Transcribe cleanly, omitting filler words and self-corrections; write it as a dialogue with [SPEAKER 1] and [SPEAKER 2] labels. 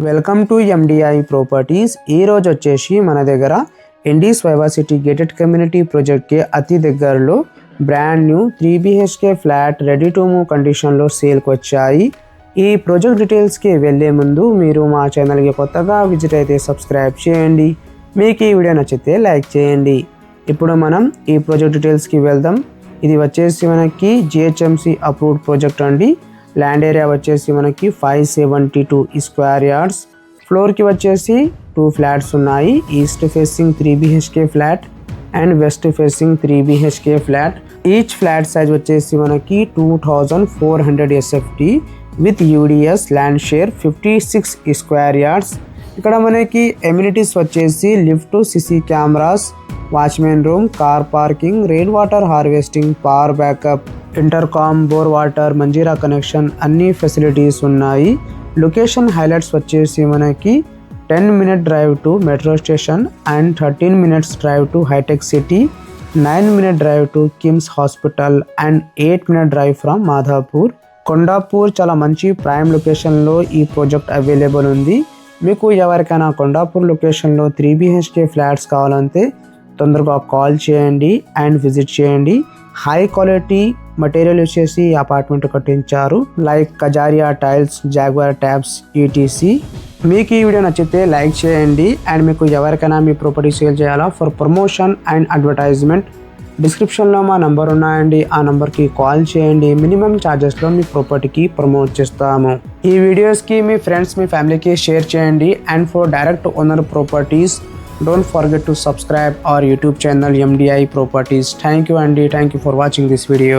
[SPEAKER 1] Welcome to MDI properties. ఈ రోజు వచ్చేసి మన దగ్గర Indies viva city gated community ప్రాజెక్ట్కి అతి దగ్గరలో brand new 3 BHK flat ready to move కండిషన్లో సేల్కి వచ్చాయి. ఈ ప్రాజెక్ట్ డీటెయిల్స్కి వెళ్ళే ముందు మీరు మా ఛానల్కి కొత్తగా విజిట్ అయితే సబ్స్క్రైబ్ చేయండి. మీకు ఈ వీడియో నచ్చితే లైక్ చేయండి. ఇప్పుడు మనం ఈ ప్రాజెక్ట్ డీటెయిల్స్కి వెళ్దాం. ఇది వచ్చేసి మనకి GHMC అప్రూవ్డ్ ప్రాజెక్ట్ అండి. ల్యాండ్ ఏరియా వచ్చేసి మనకి 572 స్క్వేర్ యార్డ్స్. ఫ్లోర్కి వచ్చేసి 2 ఫ్లాట్స్ ఉన్నాయి. East facing 3 BHK flat and west facing 3 BHK flat. Each flat size వచ్చేసి మనకి 2400 SFT with UDS land share 56 square yards. ఇక్కడ మనకి ఎమ్యూనిటీస్ వచ్చేసి lift, CC cameras, watchmen room, car parking, rain water harvesting, power backup, intercom, bore water, Manjira connection అన్ని facilities ఉన్నాయి. Location highlights వచ్చేసి మనకి 10-minute drive to metro station and 13 minutes drive to Hitech City, 9-minute drive to KIMS hospital and 8-minute drive from Madhapur. Kondapur చాలా మంచి prime లొకేషన్లో ఈ project available ఉంది. మీకు ఎవరికైనా కొండాపూర్ లొకేషన్లో 3 BHK ఫ్లాట్స్ కావాలంటే తొందరగా కాల్ చేయండి అండ్ విజిట్ చేయండి. హై క్వాలిటీ మటీరియల్ వచ్చేసి అపార్ట్మెంట్ కట్టించారు, like Kajaria tiles, jaguar tabs, ETC. మీకు ఈ వీడియో నచ్చితే లైక్ చేయండి. అండ్ మీకు ఎవరికైనా మీ ప్రాపర్టీ సేల్ చేయాలా ఫర్ ప్రమోషన్ అండ్ అడ్వర్టైజ్మెంట్ డిస్క్రిప్షన్లో మా నంబర్ ఉన్నాయండి. ఆ నంబర్కి కాల్ చేయండి. మినిమం ఛార్జెస్లో మీ ప్రాపర్టీకి ప్రమోట్ చేస్తాము. ఈ వీడియోస్కి మీ ఫ్రెండ్స్, మీ ఫ్యామిలీకి షేర్ చేయండి. And for direct owner properties don't forget to subscribe our YouTube channel MDI Properties. Thank you, Andy. Thank you for watching this video.